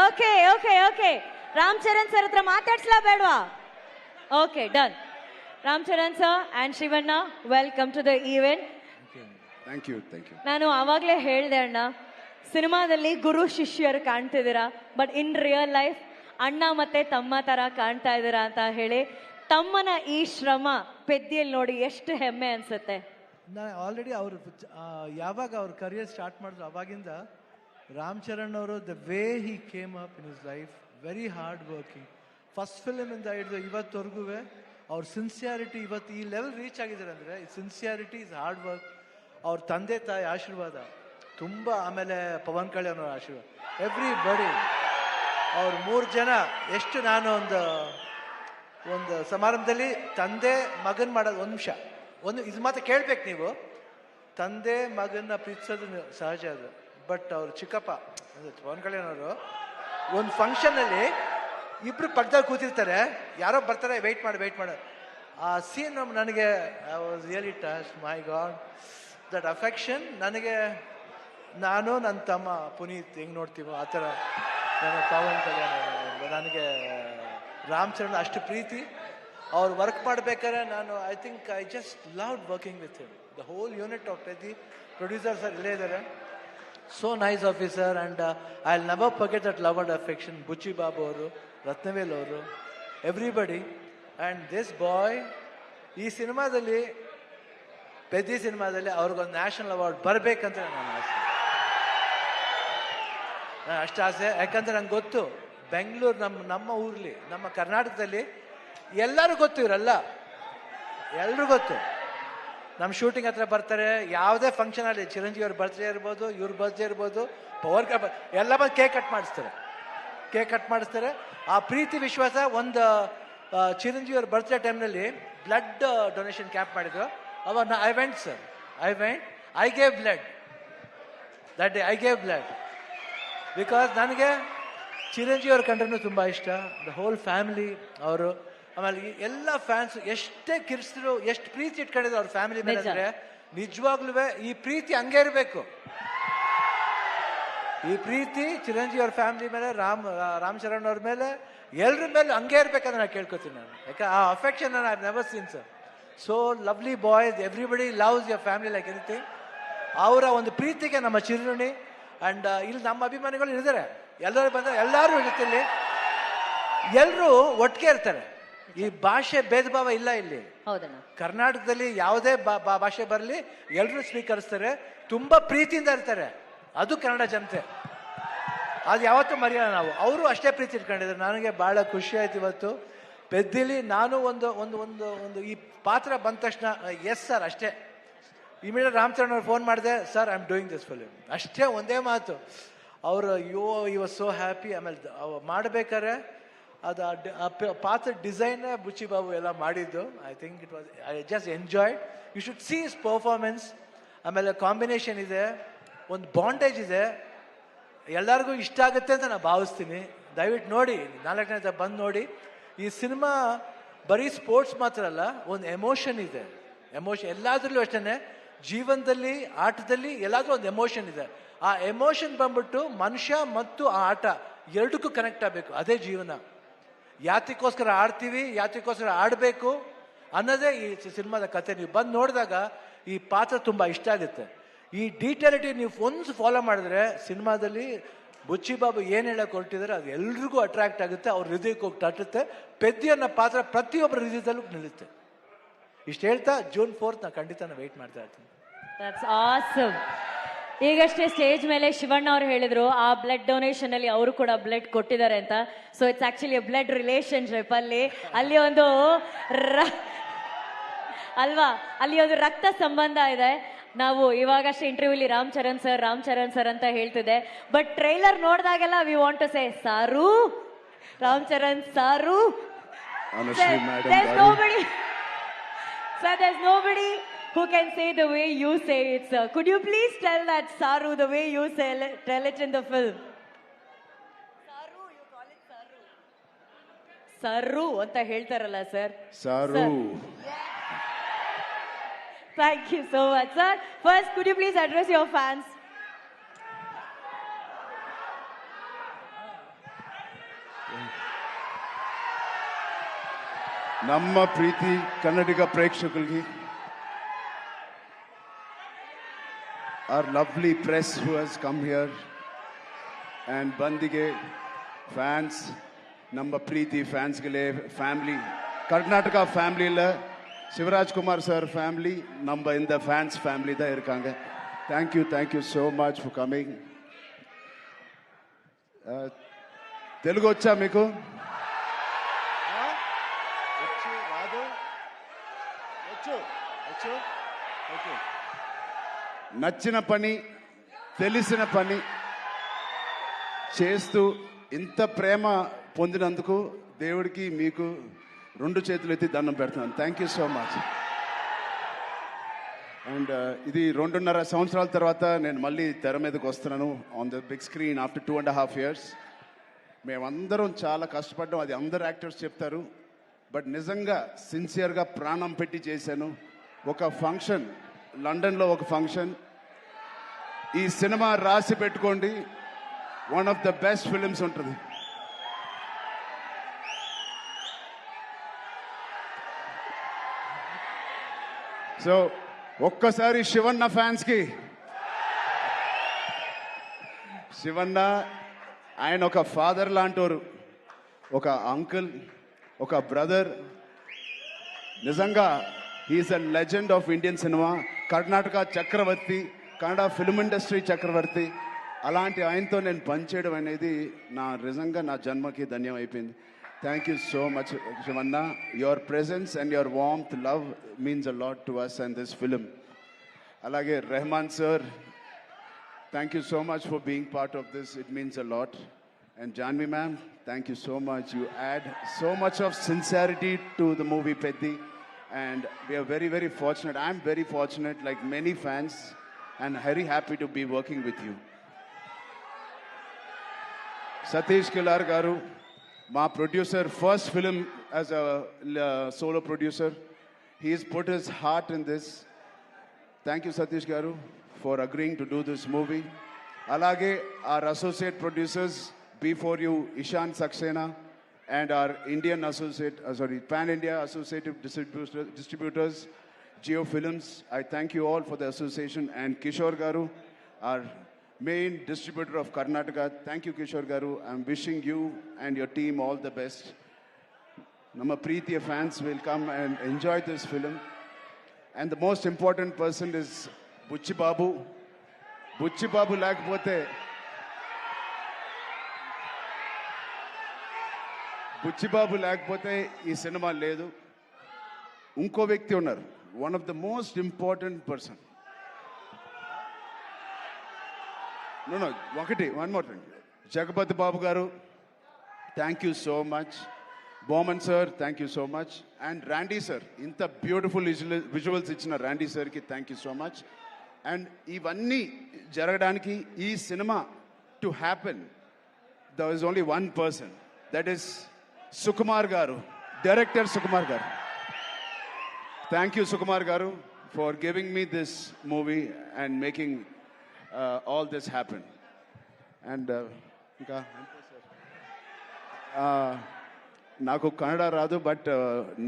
okay okay okay Ram Charan sir ಹತ್ರ ಮಾತಾಡ್ಸ್ಲಾ ಬೇಡವಾ? Okay, done. Ram Charan sir and Shivanna, welcome to the event. Thank you, thank you. ನಾನು ಆವಾಗಲೇ ಹೇಳಿದೆ ಅಣ್ಣ, ಸಿನಿಮಾದಲ್ಲಿ ಗುರು ಶಿಷ್ಯರು ಕಾಣ್ತಿದ್ದೀರಾ, ಬಟ್ ಇನ್ ರಿಯಲ್ ಲೈಫ್ ಅಣ್ಣ ಮತ್ತೆ ತಮ್ಮ ತರ ಕಾಣ್ತಾ ಇದ್ದೀರಾ ಅಂತ ಹೇಳಿ. ತಮ್ಮನ ಈ ಶ್ರಮ ಪೆದ್ದಿಯಲ್ಲಿ ನೋಡಿ ಎಷ್ಟು ಹೆಮ್ಮೆ ಅನ್ಸುತ್ತೆ. ನಾನು ಆಲ್ರೆಡಿ ಅವರು ಯಾವಾಗ ಅವ್ರ ಕರಿಯರ್ ಸ್ಟಾರ್ಟ್ ಮಾಡಿದ್ರು ಅವಾಗಿಂದ ರಾಮ್ ಚರಣ್ ಅವರು the way he came up in his life, very hard working. First ಫಿಲ್ಮಿಂದ ಹಿಡಿದು ಇವತ್ತವರೆಗೂ ಅವ್ರ ಸಿನ್ಸಿಯಾರಿಟಿ, ಇವತ್ತು ಈ ಲೆವೆಲ್ ರೀಚ್ ಆಗಿದ್ದಾರೆ ಅಂದರೆ ಸಿನ್ಸಿಯಾರಿಟಿ ಇಸ್ ಹಾರ್ಡ್ ವರ್ಕ್. ಅವ್ರ ತಂದೆ ತಾಯಿ ಆಶೀರ್ವಾದ ತುಂಬ, ಆಮೇಲೆ ಪವನ್ ಕಲ್ಯಾಣ್ ಅವ್ರ ಆಶೀರ್ವಾದ, ಎವ್ರಿ ಬಡಿ. ಅವ್ರು 3 ಜನ ಎಷ್ಟು, ನಾನು ಒಂದು ಸಮಾರಂಭದಲ್ಲಿ ತಂದೆ ಮಗನ್ ಮಾಡೋದು, ಒಂದು ನಿಮಿಷ ಇದು ಮಾತ್ರ ಕೇಳ್ಬೇಕು ನೀವು. ತಂದೆ ಮಗನ್ನ ಪ್ರೀತಿಸೋದು ಸಹಜ ಅದು, ಬಟ್ ಅವ್ರು ಚಿಕ್ಕಪ್ಪ ಪವನ್ ಕಲ್ಯಾಣ್ ಅವರು ಒಂದು ಫಂಕ್ಷನಲ್ಲಿ ಇಬ್ರು ಪಕ್ಕದಲ್ಲಿ ಕೂತಿರ್ತಾರೆ, ಯಾರೋ ಬರ್ತಾರೆ, ವೆಯ್ಟ್ ಮಾಡು. ಆ ಸೀನ್ ನನಗೆ I was really touch. My god, that affection ನನಗೆ, ನಾನು ನನ್ನ ತಮ್ಮ ಪುನೀತ್ ಹೆಂಗೆ ನೋಡ್ತೀವೋ ಆ ಥರ ನನ್ನ ಪವನ್ ಕಲ್ಯಾಣ್ ನನಗೆ ರಾಮ್ ಚರಣ್ ಅಷ್ಟು ಪ್ರೀತಿ. ಅವ್ರು ವರ್ಕ್ ಮಾಡ್ಬೇಕಾದ್ರೆ ನಾನು I think I just love working with him. The whole unit of Peddi producer sir ಇಲ್ಲೇ ಇದ್ದಾರೆ. So nice officer, and I'll never forget that love and affection. ಬುಚ್ಚಿ Babu ಅವರು, ರತ್ನವೇಲ್ ಅವರು, ಎವ್ರಿಬಡಿ. ಆ್ಯಂಡ್ ದಿಸ್ ಬಾಯ್ ಈ ಸಿನಿಮಾದಲ್ಲಿ ಪೆದ್ದಿ ಸಿನಿಮಾದಲ್ಲಿ ಅವ್ರಿಗೊಂದು ನ್ಯಾಷನಲ್ ಅವಾರ್ಡ್ ಬರಬೇಕಂತ ನನ್ನ ಆಸೆ. ಅಷ್ಟು ಆಸೆ. ಯಾಕಂದ್ರೆ ನಂಗೆ ಗೊತ್ತು ಬೆಂಗಳೂರು ನಮ್ಮ ಊರ್ಲಿ ನಮ್ಮ ಕರ್ನಾಟಕದಲ್ಲಿ ಎಲ್ಲರೂ ಗೊತ್ತು, ಇವರೆಲ್ಲ ಎಲ್ರಿಗೂ ಗೊತ್ತು. ನಮ್ಮ ಶೂಟಿಂಗ್ ಹತ್ರ ಬರ್ತಾರೆ, ಯಾವುದೇ ಫಂಕ್ಷನ್ ಅಲ್ಲಿ ಚಿರಂಜೀವಿ ಅವ್ರ ಬರ್ತ್ಡೇ ಇರ್ಬೋದು, ಇವ್ರ ಬರ್ತ್ಡೇ ಇರ್ಬೋದು, ಪವರ್ ಎಲ್ಲ ಬಂದು ಕೇಕ್ ಕಟ್ ಮಾಡಿಸ್ತಾರೆ. ಆ ಪ್ರೀತಿ ವಿಶ್ವಾಸ. ಒಂದು ಚಿರಂಜೀವಿ ಅವ್ರ ಬರ್ತ್ಡೇ ಟೈಮ್ನಲ್ಲಿ ಬ್ಲಡ್ ಡೊನೇಷನ್ ಕ್ಯಾಂಪ್ ಮಾಡಿದ್ರು. ಅವಾಗ I went sir, I gave blood that day. I gave blood because ನನಗೆ ಚಿರಂಜೀವಿ ಅವ್ರ ಕಂಡ್ರೂ ತುಂಬ ಇಷ್ಟ. ದ ಹೋಲ್ ಫ್ಯಾಮಿಲಿ ಅವರು. ಆಮೇಲೆ ಎಲ್ಲ ಫ್ಯಾನ್ಸ್ ಎಷ್ಟೇ ಕಿರ್ಸಿದ್ರು, ಎಷ್ಟು ಪ್ರೀತಿ ಇಟ್ಕೊಂಡಿದ್ರು ಅವ್ರ ಫ್ಯಾಮಿಲಿ ಮೇಲೆ ಅಂದರೆ ನಿಜವಾಗ್ಲೂ ಈ ಪ್ರೀತಿ ಹಂಗೆ ಇರಬೇಕು. ಈ ಪ್ರೀತಿ ಚಿರಂಜೀವಿ ಅವ್ರ ಫ್ಯಾಮಿಲಿ ಮೇಲೆ, ರಾಮ್ ಚರಣ್ ಅವ್ರ ಮೇಲೆ, ಎಲ್ಲರ ಮೇಲೆ ಹಂಗೆ ಇರ್ಬೇಕಂತ ನಾನು ಕೇಳ್ಕೊತೀನಿ ನಾನು. ಯಾಕೆ ಆ affection I never seen sir. So lovely boys, everybody loves your family like anything. ಅವರ ಒಂದು ಪ್ರೀತಿಗೆ ನಮ್ಮ ಚಿರುಣಿ. ಆ್ಯಂಡ್ ಇಲ್ಲಿ ನಮ್ಮ ಅಭಿಮಾನಿಗಳು ಇದ್ದಾರೆ, ಎಲ್ಲರೂ ಬಂದರೆ ಎಲ್ಲರೂ ಇರುತ್ತೆ ಇಲ್ಲಿ, ಎಲ್ಲರೂ ಒಟ್ಟಿಗೆ ಇರ್ತಾರೆ. ಈ ಭಾಷೆ ಭೇದ ಭಾವ ಇಲ್ಲ ಇಲ್ಲಿ. ಕರ್ನಾಟಕದಲ್ಲಿ ಯಾವುದೇ ಭಾಷೆ ಬರಲಿ ಎಲ್ಲರೂ ಸ್ವೀಕರಿಸ್ತಾರೆ, ತುಂಬಾ ಪ್ರೀತಿಯಿಂದ ಇರ್ತಾರೆ. ಅದು ಕನ್ನಡ ಜನತೆ, ಅದು ಯಾವತ್ತೂ ಮರೆಯೋಣ ನಾವು. ಅವರು ಅಷ್ಟೇ ಪ್ರೀತಿ ಇಟ್ಕೊಂಡಿದ್ದಾರೆ. ನನಗೆ ಬಹಳ ಖುಷಿ ಆಯ್ತು ಇವತ್ತು ಪೆದ್ದಿಲಿ. ನಾನು ಒಂದು ಒಂದು ಒಂದು ಒಂದು ಈ ಪಾತ್ರ ಬಂದ ತಕ್ಷಣ ಎಸ್ ಸರ್ ಅಷ್ಟೇ. ಇಮಿಡಿಯೇಟ್ ರಾಮಚರಣ್ ಅವ್ರು ಫೋನ್ ಮಾಡಿದೆ, sir I am doing this film, ಅಷ್ಟೇ ಒಂದೇ ಮಾತು. ಅವರು ಯು ವಾಸ್ ಸೋ ಹ್ಯಾಪಿ. ಆಮೇಲೆ ಮಾಡ್ಬೇಕಾರೆ ಅದು ಪಾತ್ರ ಡಿಸೈನ್ ಬುಚ್ಚಿ ಬಾಬು ಎಲ್ಲ ಮಾಡಿದ್ದು. I think it was, I just enjoyed. You should see his performance. ಆಮೇಲೆ ಕಾಂಬಿನೇಷನ್ ಇದೆ, ಒಂದು ಬಾಂಡೇಜ್ ಇದೆ, ಎಲ್ಲರಿಗೂ ಇಷ್ಟ ಆಗುತ್ತೆ ಅಂತ ನಾನು ಭಾವಿಸ್ತೀನಿ. ದಯವಿಟ್ಟು ನೋಡಿ, 4 ಗಂಟೆ ಬಂದು ನೋಡಿ. ಈ ಸಿನಿಮಾ ಬರೀ ಸ್ಪೋರ್ಟ್ಸ್ ಮಾತ್ರ ಅಲ್ಲ, ಒಂದು ಎಮೋಷನ್ ಇದೆ. ಎಮೋಷನ್ ಎಲ್ಲಾದ್ರಲ್ಲೂ ಅಷ್ಟೇ, ಜೀವನದಲ್ಲಿ, ಆಟದಲ್ಲಿ ಎಲ್ಲಾದ್ರೂ ಒಂದು ಎಮೋಷನ್ ಇದೆ. ಆ ಎಮೋಷನ್ ಬಂದ್ಬಿಟ್ಟು ಮನುಷ್ಯ ಮತ್ತು ಆ ಆಟ ಎರಡಕ್ಕೂ ಕನೆಕ್ಟ್ ಆಗಬೇಕು. ಅದೇ ಜೀವನ. ಯಾತಕ್ಕೋಸ್ಕರ ಆಡ್ತೀವಿ, ಯಾತಕ್ಕೋಸ್ಕರ ಆಡಬೇಕು ಅನ್ನೋದೇ ಈ ಸಿನಿಮಾದ ಕತೆ. ನೀವು ಬಂದು ನೋಡಿದಾಗ ಈ ಪಾತ್ರ ತುಂಬ ಇಷ್ಟ ಆಗುತ್ತೆ. ಈ ಡೀಟೇಲಿಟಿ ನೀವು ಒಂದು ಫಾಲೋ ಮಾಡಿದ್ರೆ ಸಿನಿಮಾದಲ್ಲಿ ಬುಚ್ಚಿ ಬಾಬು ಏನು ಹೇಳಕ್ಕೆ ಹೊರಟಿದ್ದಾರೆ ಅದು ಎಲ್ರಿಗೂ ಅಟ್ರಾಕ್ಟ್ ಆಗುತ್ತೆ, ಅವ್ರ ಹೃದಯಕ್ಕೆ ಹೋಗಿ ತಟ್ಟುತ್ತೆ. ಪೆದ್ದಿ ಅನ್ನೋ ಪಾತ್ರ ಪ್ರತಿಯೊಬ್ಬರ ಹೃದಯದಲ್ಲೂ ನಿಲ್ಲುತ್ತೆ. ಇಷ್ಟು ಹೇಳ್ತಾ June 4th ನಾನು ಖಂಡಿತ ವೆಯ್ಟ್ ಮಾಡ್ತಾ ಇರ್ತೀನಿ. That's awesome. ಈಗಷ್ಟೇ ಸ್ಟೇಜ್ ಮೇಲೆ ಶಿವಣ್ಣ ಅವ್ರು ಹೇಳಿದ್ರು ಆ ಬ್ಲಡ್ ಡೊನೇಷನ್ ಅಲ್ಲಿ ಅವರು ಕೂಡ ಬ್ಲಡ್ ಕೊಟ್ಟಿದ್ದಾರೆ ಅಂತ. So it's actually blood relationship. ಅಲ್ಲಿ ಒಂದು ಅಲ್ವಾ, ಅಲ್ಲಿ ಒಂದು ರಕ್ತ ಸಂಬಂಧ ಇದೆ. ನಾವು ಇವಾಗಷ್ಟೇ ಇಂಟರ್ವ್ಯೂಲಿ ರಾಮ್ ಚರಣ್ ಸರ್ ಅಂತ ಹೇಳ್ತಿದ್ದೆ. ಬಟ್ ಟ್ರೈಲರ್ ನೋಡಿದಾಗೆಲ್ಲ we want to say sir, Ram Charan ಸಾರು. There's nobody who can say the way you say it, sir. Could you please tell that Saru the way you tell it in the film? Saru, you call it Saru. Saru anta ಹೇಳ್ತಾರಲ್ಲ sir. Saru. Thank you so much, sir. First, could you please address your fans? ನಮ್ಮ ಪ್ರೀತಿ ಕನ್ನಡಿಗ ಪ್ರೇಕ್ಷಕರಿಗೆ, our lovely press who has come here, and ಬಂದಿಗೆ fans, ನಮ್ಮ ಪ್ರೀತಿ ಫ್ಯಾನ್ಸ್ಗಳೇ, family, Karnataka ಫ್ಯಾಮಿಲಿயில் Shivarajkumar sir family நம்ம இந்த ஃபேன்ஸ் ஃபேமிலி தான் இருக்காங்க. Thank you so much for coming. Telugu వచ్చా మీకు? నచ్చిన పని, తెలిసిన పని చేస్తూ ఇంత ప్రేమ పొందినందుకు దేవుడికి మీకు 2 చేతులు ఎత్తి దండం పెడుతున్నాను. Thank you so much. And ఇది 2.5 సంవత్సరాల తర్వాత నేను మళ్ళీ తెర మీదకి వస్తున్నాను on the big screen after 2.5 years. మేమందరం చాలా కష్టపడ్డాం, అది అందరు యాక్టర్స్ చెప్తారు. బట్ నిజంగా సిన్సియర్గా ప్రాణం పెట్టి చేశాను. ఒక ఫంక్షన్, లండన్లో ఒక ఫంక్షన్, ఈ సినిమా రాసి పెట్టుకోండి, one of the best films ఉంటుంది. సో ఒక్కసారి శివన్న ఫ్యాన్స్కి, శివన్న ఆయన ఒక ఫాదర్ లాంటోరు, ఒక అంకుల్, ఒక బ్రదర్, నిజంగా he is a legend of Indian cinema, Karnataka చక్రవర్తి, కన్నడ ఫిల్మ్ ఇండస్ట్రీ చక్రవర్తి. అలాంటి ఆయనతో నేను పనిచేయడం అనేది నిజంగా నా జన్మకి ధన్యం అయిపోయింది. Thank you so much Shivanna. Your presence and your warmth love means a lot to us and this film. అలాగే Rahman sir, thank you so much for being part of this, it means a lot. And Janvi ma'am, thank you so much. You add so much of sincerity to the movie Peddi, and we are very, very fortunate. I'm very fortunate, like many fans, and very happy to be working with you. Satish Kilar garu, my producer, first film as a solo producer. He's put his heart in this. Thank you, Satish garu, for agreeing to do this movie. Alage, our associate producers, before you, Ishan Saxena, and our Indian associate, Pan-India associative distributors, Geo Films. I thank you all for the association. And Kishore Garu, our main distributor of Karnataka. Thank you, Kishore Garu. I'm wishing you and your team all the best. Nama Preetiya fans will come and enjoy this film. And the most important person is Buchi Babu. Buchi Babu lakapothe Buchibabu లేకపోతే ఈ cinema లేదు. ఇంకో వ్యక్తి ఉన్నారు, one of the most important person. No ఒకటి, one more thing. Jagapathi Babu garu, thank you so much. Boman sir, thank you so much. And Randy sir, ఇంత beautiful visuals ఇచ్చిన Randy సార్కి thank you so much. And ఇవన్నీ జరగడానికి, ఈ cinema to happen, there is only one person, that is Sukumar Garu, Director Sukumar Garu. Thank you, Sukumar Garu, for giving me this movie and making all this happen. And నాకు కన్నడ రాదు, but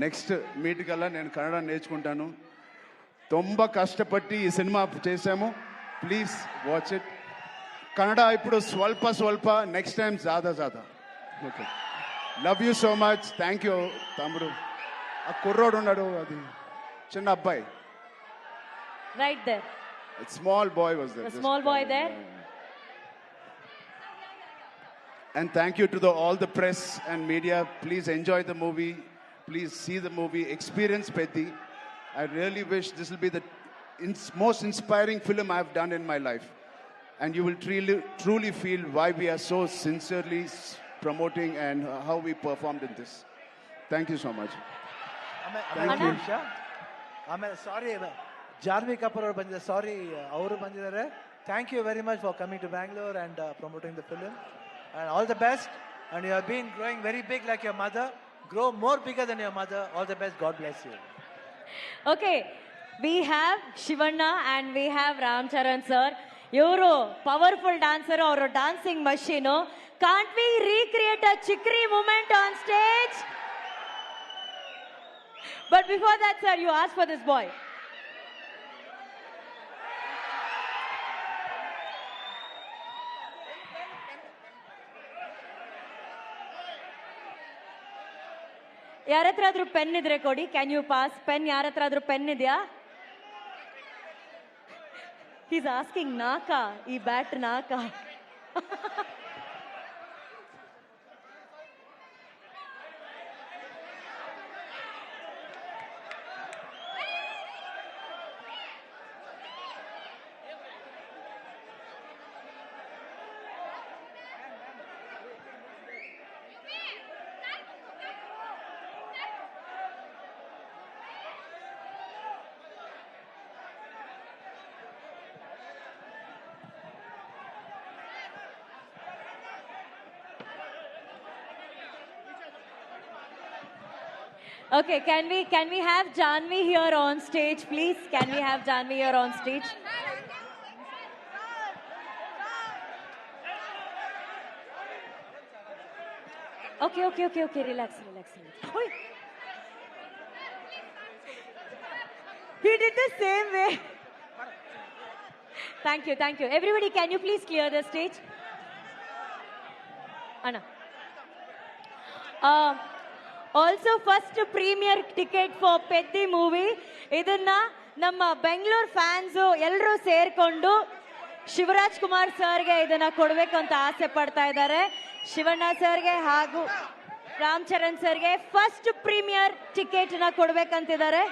next meet కల్లా నేను కన్నడ నేర్చుకుంటాను. ತುಂಬ కష్టపట్టి ఈ cinema చేశాము. Please watch it. Kannada ఇప్పుడు స్వల్ప, నెక్స్ట్ టైం జాదా. Okay, love you so much. Thank you తమ్ముడు. ఆ కుర్రోడు ఉన్నాడు, అది చిన్న అబ్బాయి, right there, small boy was there, small boy there. And thank you to all the press and media. Please enjoy the movie. Please see the movie. Experience Peddi. I really wish this will be the most inspiring film I have done in my life. And you will truly feel why we are so sincerely promoting and how we performed in this. Thank you so much. Thank you. ಆಮೇಲೆ ಸಾರಿ, ಜಾನ್ವಿ ಕಪೂರ್ ಅವರು ಬಂದಿದ್ದಾರೆ. Sorry, ಅವರು ಬಂದಿದ್ದಾರೆ. Thank you very much for coming to Bangalore and promoting the film. And all the best. And you have been growing very big like your mother. Grow more bigger than your mother. All the best. God bless you. Okay, we have Shivanna and we have Ramcharan sir. Iವರು powerful dancer, ಅವರು dancing machine. Can't we recreate a Chikiri moment on stage? But before that sir, you ask for this boy. ಯಾರ ಹತ್ರ ಆದ್ರೂ pen ಇದ್ರೆ ಕೊಡಿ. Can you pass pen? ಯಾರ ಹತ್ರ ಆದ್ರೂ ಪೆನ್ ಇದೆಯಾ? He's asking Naka, ಈ ಬ್ಯಾಟ್ ನಾಕ. Okay, can we have Janvi here on stage, please? Can we have Janvi here on stage? Okay. Relax. Oi. He did the same way. Thank you. Everybody, can you please clear the stage? Anna. Also first premiere ticket for Peddi movie. ಇದನ್ನ ನಮ್ಮ Bengaluru fans ಎಲ್ಲರೂ ಸೇರ್ಕೊಂಡು ಶಿವರಾಜ್ ಕುಮಾರ್ ಸರ್ಗೆ ಇದನ್ನ ಕೊಡ್ಬೇಕು ಅಂತ ಆಸೆ ಪಡ್ತಾ ಇದ್ದಾರೆ. ಶಿವಣ್ಣ ಸರ್ಗೆ ಹಾಗೂ ರಾಮ್ ಚರಣ್ ಸರ್ಗೆ ಫಸ್ಟ್ ಪ್ರೀಮಿಯರ್ ಟಿಕೆಟ್ ನ ಕೊಡ್ಬೇಕಂತಿದ್ದಾರೆ.